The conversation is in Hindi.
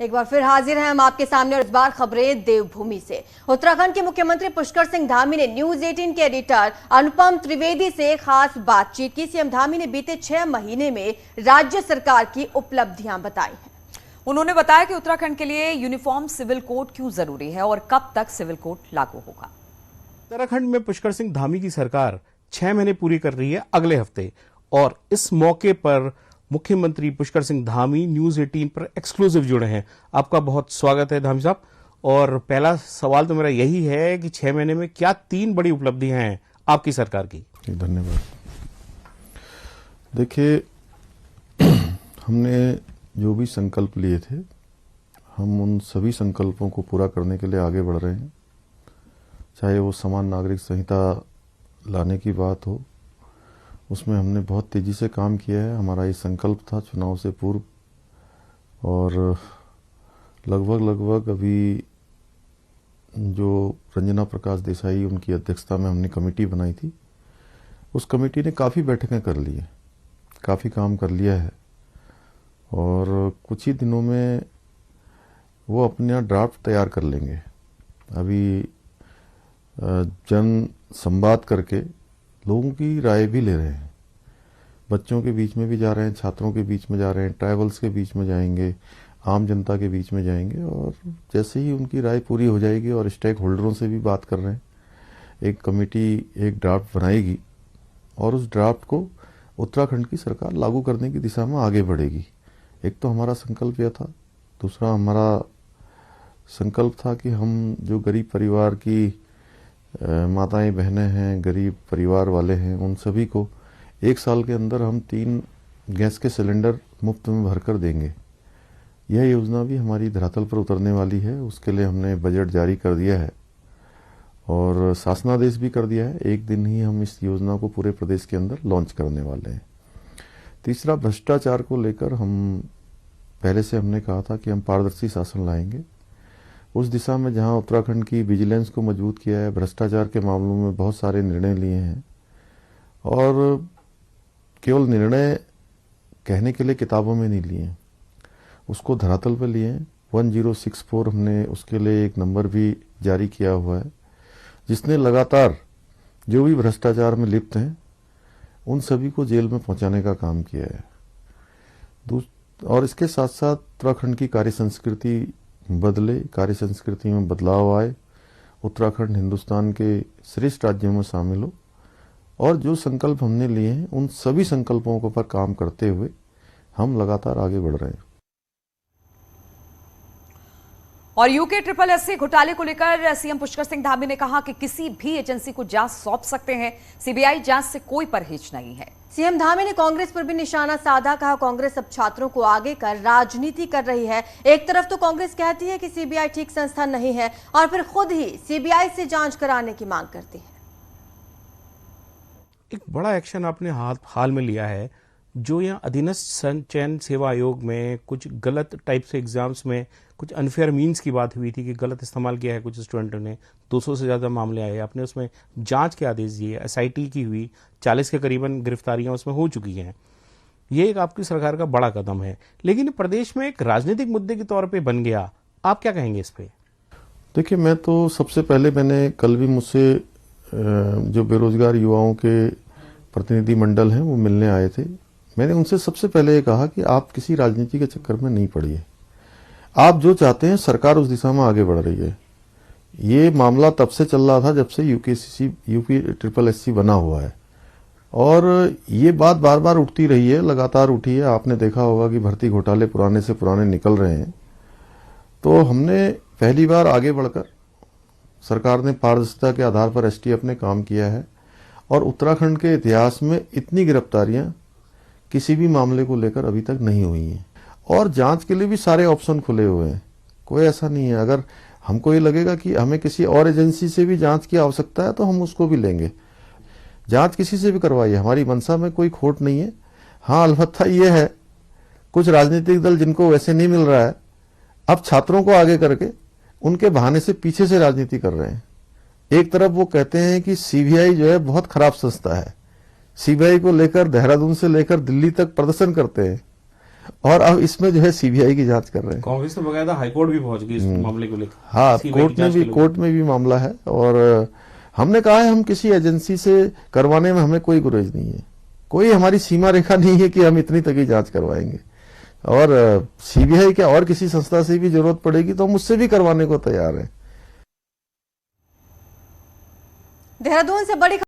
एक बार फिर हाजिर हैं हम आपके सामने और इस बार खबरें देवभूमि से। उत्तराखंड के मुख्यमंत्री पुष्कर सिंह धामी ने न्यूज 18 के एडिटर अनुपम त्रिवेदी से खास बातचीत की। सीएम धामी ने बीते 6 महीने में राज्य सरकार की उपलब्धियां बताई हैं। उन्होंने बताया कि उत्तराखंड के लिए यूनिफॉर्म सिविल कोड क्यों जरूरी है और कब तक सिविल कोड लागू होगा। उत्तराखंड में पुष्कर सिंह धामी की सरकार 6 महीने पूरी कर रही है अगले हफ्ते, और इस मौके पर मुख्यमंत्री पुष्कर सिंह धामी न्यूज 18 पर एक्सक्लूसिव जुड़े हैं। आपका बहुत स्वागत है धामी साहब। और पहला सवाल तो मेरा यही है कि 6 महीने में क्या 3 बड़ी उपलब्धियां हैं आपकी सरकार की। धन्यवाद। देखिए, हमने जो भी संकल्प लिए थे, हम उन सभी संकल्पों को पूरा करने के लिए आगे बढ़ रहे हैं। चाहे वो समान नागरिक संहिता लाने की बात हो, उसमें हमने बहुत तेजी से काम किया है। हमारा ये संकल्प था चुनाव से पूर्व, और लगभग अभी जो रंजना प्रकाश देसाई उनकी अध्यक्षता में हमने कमेटी बनाई थी, उस कमेटी ने काफ़ी बैठकें कर ली हैं, काफ़ी काम कर लिया है, और कुछ ही दिनों में वो अपना ड्राफ्ट तैयार कर लेंगे। अभी जन संवाद करके लोगों की राय भी ले रहे हैं, बच्चों के बीच में भी जा रहे हैं, छात्रों के बीच में जा रहे हैं, ट्राइबल्स के बीच में जाएंगे, आम जनता के बीच में जाएंगे, और जैसे ही उनकी राय पूरी हो जाएगी और स्टेक होल्डरों से भी बात कर रहे हैं, एक कमेटी एक ड्राफ्ट बनाएगी और उस ड्राफ्ट को उत्तराखंड की सरकार लागू करने की दिशा में आगे बढ़ेगी। एक तो हमारा संकल्प यह था, दूसरा हमारा संकल्प था कि हम जो गरीब परिवार की माताएं बहनें हैं, गरीब परिवार वाले हैं, उन सभी को 1 साल के अंदर हम 3 गैस के सिलेंडर मुफ्त में भरकर देंगे। यह योजना भी हमारी धरातल पर उतरने वाली है। उसके लिए हमने बजट जारी कर दिया है और शासनादेश भी कर दिया है। एक दिन ही हम इस योजना को पूरे प्रदेश के अंदर लॉन्च करने वाले हैं। तीसरा, भ्रष्टाचार को लेकर हम पहले से हमने कहा था कि हम पारदर्शी शासन लाएंगे। उस दिशा में जहां उत्तराखंड की विजिलेंस को मजबूत किया है, भ्रष्टाचार के मामलों में बहुत सारे निर्णय लिए हैं, और केवल निर्णय कहने के लिए किताबों में नहीं लिए, उसको धरातल पर लिए। 1064 हमने उसके लिए एक नंबर भी जारी किया हुआ है, जिसने लगातार जो भी भ्रष्टाचार में लिप्त हैं उन सभी को जेल में पहुंचाने का काम किया है। और इसके साथ साथ उत्तराखंड की कार्य संस्कृति बदले, कार्य संस्कृति में बदलाव आए, उत्तराखंड हिंदुस्तान के श्रेष्ठ राज्यों में शामिल हो, और जो संकल्प हमने लिए हैं उन सभी संकल्पों पर काम करते हुए हम लगातार आगे बढ़ रहे हैं। और यूके SSS घोटाले को लेकर सीएम पुष्कर सिंह धामी ने कहा कि किसी भी एजेंसी को जांच सौंप सकते हैं, सीबीआई जांच से कोई परहेज नहीं है। सीएम धामी ने कांग्रेस पर भी निशाना साधा। कहा, कांग्रेस अब छात्रों को आगे कर राजनीति कर रही है। एक तरफ तो कांग्रेस कहती है कि सीबीआई ठीक संस्था नहीं है, और फिर खुद ही सीबीआई से जांच कराने की मांग करती है। एक बड़ा एक्शन आपने हाल में लिया है, जो यहाँ अधीनस्थ चयन सेवा आयोग में कुछ गलत टाइप से एग्जाम्स में कुछ अनफेयर मीन्स की बात हुई थी कि गलत इस्तेमाल किया है कुछ स्टूडेंटों ने। 200 से ज़्यादा मामले आए, आपने उसमें जांच के आदेश दिए। SIT की हुई 40 के करीबन गिरफ्तारियां उसमें हो चुकी हैं। ये एक आपकी सरकार का बड़ा कदम है, लेकिन प्रदेश में एक राजनीतिक मुद्दे के तौर पर बन गया। आप क्या कहेंगे इस पर? देखिए, मैं तो सबसे पहले, मैंने कल भी मुझसे जो बेरोजगार युवाओं के प्रतिनिधि मंडल हैं वो मिलने आए थे। मैंने उनसे सबसे पहले ये कहा कि आप किसी राजनीति के चक्कर में नहीं पड़िए। आप जो चाहते हैं सरकार उस दिशा में आगे बढ़ रही है। ये मामला तब से चल रहा था जब से यूपी SSS बना हुआ है, और ये बात बार बार उठती रही है, लगातार उठी है। आपने देखा होगा कि भर्ती घोटाले पुराने से पुराने निकल रहे हैं। तो हमने पहली बार आगे बढ़कर, सरकार ने पारदर्शिता के आधार पर STF ने काम किया है, और उत्तराखंड के इतिहास में इतनी गिरफ्तारियां किसी भी मामले को लेकर अभी तक नहीं हुई हैं, और जांच के लिए भी सारे ऑप्शन खुले हुए हैं। कोई ऐसा नहीं है, अगर हमको ये लगेगा कि हमें किसी और एजेंसी से भी जांच की आवश्यकता है तो हम उसको भी लेंगे। जांच किसी से भी करवाइए, हमारी मंशा में कोई खोट नहीं है। हाँ, अलबत्ता ये है, कुछ राजनीतिक दल जिनको वैसे नहीं मिल रहा है, अब छात्रों को आगे करके उनके बहाने से पीछे से राजनीति कर रहे हैं। एक तरफ वो कहते हैं कि सीबीआई जो है बहुत खराब संस्था है, सीबीआई को लेकर देहरादून से लेकर दिल्ली तक प्रदर्शन करते हैं, और अब इसमें जो है सीबीआई की जांच कर रहे हैं। कांग्रेस तो बकायदा हाईकोर्ट भी पहुंच गई इस मामले को लेकर। हाँ, CBI की जांच के लिए। कोर्ट में भी मामला है और हमने कहा है हम किसी एजेंसी से करवाने में हमें कोई गुरेज नहीं है, कोई हमारी सीमा रेखा नहीं है कि हम इतनी तक ही जांच करवाएंगे। और सीबीआई क्या और किसी संस्था से भी जरूरत पड़ेगी तो हम उससे भी करवाने को तैयार हैं। देहरादून से बड़ी